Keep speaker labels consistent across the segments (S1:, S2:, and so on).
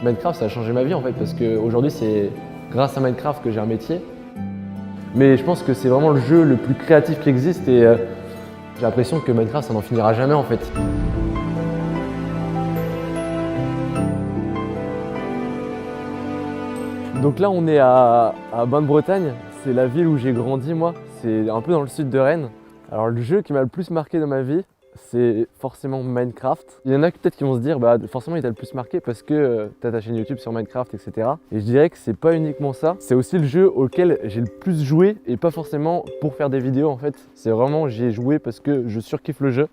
S1: Minecraft, ça a changé ma vie en fait, parce qu'aujourd'hui, c'est grâce à Minecraft que j'ai un métier. Mais je pense que c'est vraiment le jeu le plus créatif qui existe et j'ai l'impression que Minecraft, ça n'en finira jamais en fait. Donc là, on est à Bain-de-Bretagne, c'est la ville où j'ai grandi moi, c'est un peu dans le sud de Rennes. Alors le jeu qui m'a le plus marqué dans ma vie, c'est forcément Minecraft. Il y en a peut-être qui vont se dire, bah forcément il t'a le plus marqué parce que t'as ta chaîne YouTube sur Minecraft, etc. Et je dirais que c'est pas uniquement ça, c'est aussi le jeu auquel j'ai le plus joué et pas forcément pour faire des vidéos en fait. C'est vraiment, j'y ai joué parce que je surkiffe le jeu.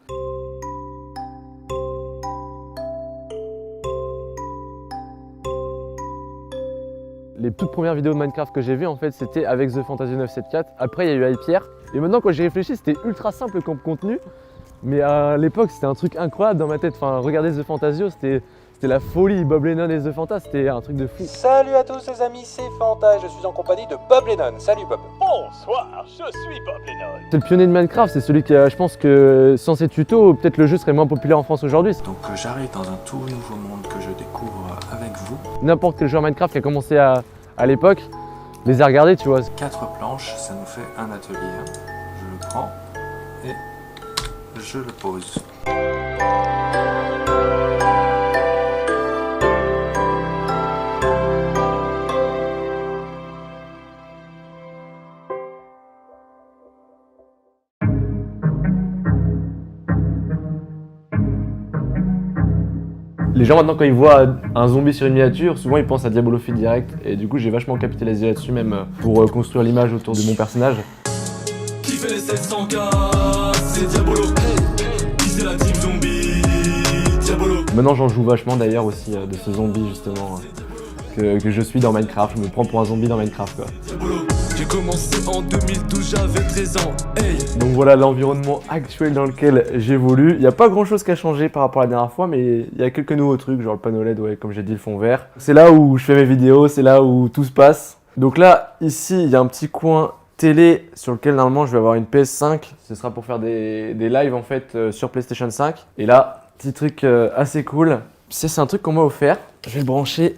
S1: Les toutes premières vidéos de Minecraft que j'ai vues en fait, c'était avec TheFantasio 974. Après il y a eu iPierre. Et maintenant quand j'y réfléchis, c'était ultra simple comme contenu. Mais à l'époque, c'était un truc incroyable dans ma tête. Enfin, regarder TheFantasio, c'était la folie. Bob Lennon et The Fanta, c'était un truc de fou.
S2: Salut à tous les amis, c'est Fanta et je suis en compagnie de Bob Lennon. Salut Bob.
S3: Bonsoir, je suis Bob Lennon.
S1: C'est le pionnier de Minecraft, c'est celui qui a, je pense que sans ces tutos, peut-être le jeu serait moins populaire en France aujourd'hui.
S4: Donc j'arrive dans un tout nouveau monde que je découvre avec vous.
S1: N'importe quel joueur Minecraft qui a commencé à l'époque, les a regardés, tu vois.
S4: 4 planches, ça nous fait un atelier. Je le prends et je le pose.
S1: Les gens maintenant quand ils voient un zombie sur une miniature, souvent ils pensent à Diabolofit direct. Et du coup j'ai vachement capitalisé là-dessus même pour construire l'image autour de mon personnage.
S5: Qui fait les 700K, c'est Diabolo. Qui c'est la team zombie, Diabolo.
S1: Maintenant j'en joue vachement d'ailleurs aussi de ce zombie justement que je suis dans Minecraft. Je me prends pour un zombie dans Minecraft quoi.
S5: Diabolo. J'ai commencé en 2012, j'avais 13 ans. Hey.
S1: Donc voilà l'environnement actuel dans lequel j'évolue. Il n'y a pas grand chose qui a changé par rapport à la dernière fois, mais il y a quelques nouveaux trucs, genre le panneau LED, ouais, comme j'ai dit, le fond vert. C'est là où je fais mes vidéos, c'est là où tout se passe. Donc là, ici, il y a un petit coin télé sur lequel normalement je vais avoir une PS5. Ce sera pour faire des lives en fait sur PlayStation 5. Et là, petit truc assez cool. C'est un truc qu'on m'a offert. Je vais le brancher.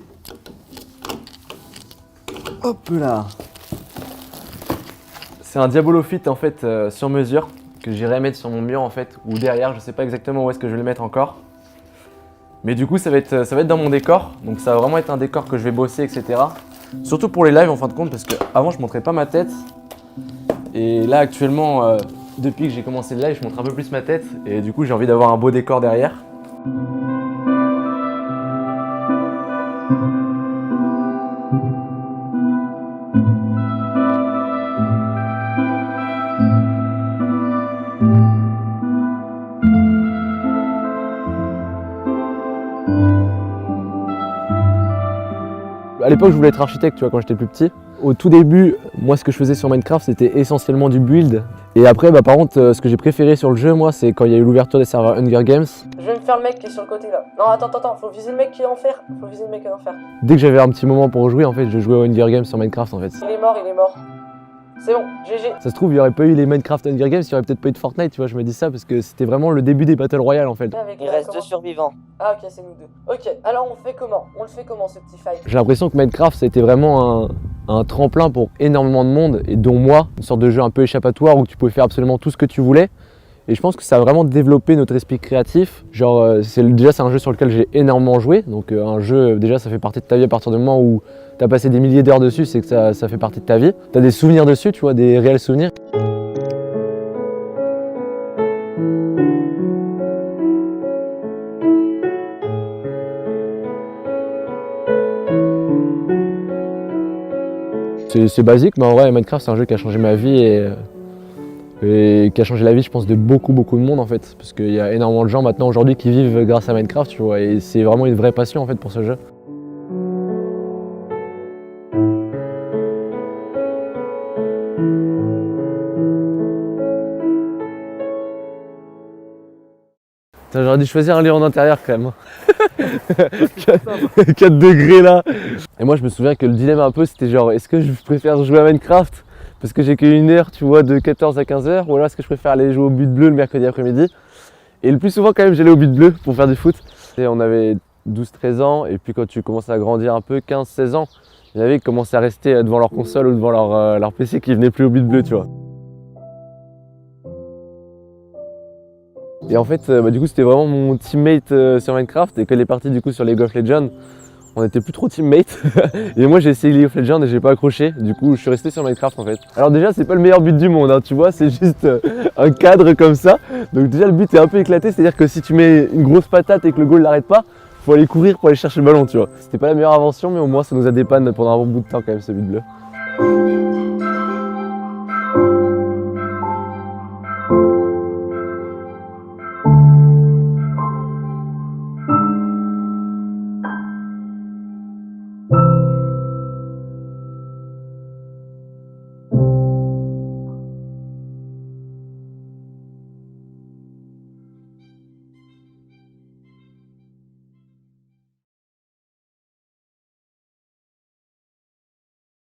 S1: Hop là. C'est un Diabolofit en fait sur mesure que j'irai mettre sur mon mur en fait ou derrière, je sais pas exactement où est-ce que je vais le mettre encore. Mais du coup ça va être dans mon décor, donc ça va vraiment être un décor que je vais bosser, etc. Surtout pour les lives en fin de compte parce que avant je montrais pas ma tête. Et là actuellement, depuis que j'ai commencé le live, je montre un peu plus ma tête et du coup j'ai envie d'avoir un beau décor derrière. À l'époque, je voulais être architecte, tu vois, quand j'étais plus petit. Au tout début, moi, ce que je faisais sur Minecraft, c'était essentiellement du build. Et après, bah, par contre, ce que j'ai préféré sur le jeu, moi, c'est quand il y a eu l'ouverture des serveurs Hunger Games.
S6: Je vais me faire le mec qui est sur le côté là. Non, attends, faut viser le mec qui est en fer. Faut viser le mec qui est en fer.
S1: Dès que j'avais un petit moment pour jouer, en fait, je jouais au Hunger Games sur Minecraft, en fait.
S6: Il est mort. C'est bon, GG.
S1: Ça se trouve, il n'y aurait pas eu les Minecraft Hunger Games, il n'y aurait peut-être pas eu de Fortnite, tu vois, je me dis ça parce que c'était vraiment le début des Battle Royale, en fait.
S6: Il reste 2 survivants. Ah ok, c'est nous 2. Ok, alors on fait comment? On le fait comment ce petit fight?
S1: J'ai l'impression que Minecraft, ça a été vraiment un tremplin pour énormément de monde, et dont moi, une sorte de jeu un peu échappatoire où tu pouvais faire absolument tout ce que tu voulais. Et je pense que ça a vraiment développé notre esprit créatif. Genre, déjà c'est un jeu sur lequel j'ai énormément joué. Donc un jeu, déjà ça fait partie de ta vie à partir du moment où tu as passé des milliers d'heures dessus, c'est que ça fait partie de ta vie. Tu as des souvenirs dessus, tu vois, des réels souvenirs. C'est basique, mais en vrai Minecraft c'est un jeu qui a changé ma vie et qui a changé la vie, je pense, de beaucoup de monde en fait, parce qu'il y a énormément de gens maintenant aujourd'hui qui vivent grâce à Minecraft, tu vois, et c'est vraiment une vraie passion en fait pour ce jeu. J'aurais dû choisir un lieu en intérieur quand même. 4 degrés là. Et moi je me souviens que le dilemme un peu c'était genre, est-ce que je préfère jouer à Minecraft parce que j'ai qu'une heure, tu vois, de 14 à 15h, ou alors est-ce que je préfère aller jouer au but bleu le mercredi après-midi. Et le plus souvent quand même j'allais au but bleu pour faire du foot. Et on avait 12-13 ans, et puis quand tu commences à grandir un peu, 15-16 ans, il y en avait qui commençaient à rester devant leur console ou devant leur PC qui venaient plus au but bleu, tu vois. Et en fait, du coup, c'était vraiment mon teammate sur Minecraft, et quand il est parti du coup sur League of Legends, on n'était plus trop teammate. Et moi j'ai essayé League of Legends et j'ai pas accroché, du coup je suis resté sur Minecraft en fait. Alors déjà c'est pas le meilleur but du monde, hein, tu vois, c'est juste un cadre comme ça. Donc déjà le but est un peu éclaté, c'est à dire que si tu mets une grosse patate et que le goal l'arrête pas, faut aller courir pour aller chercher le ballon, tu vois. C'était pas la meilleure invention, mais au moins ça nous a dépanné pendant un bon bout de temps quand même ce but bleu.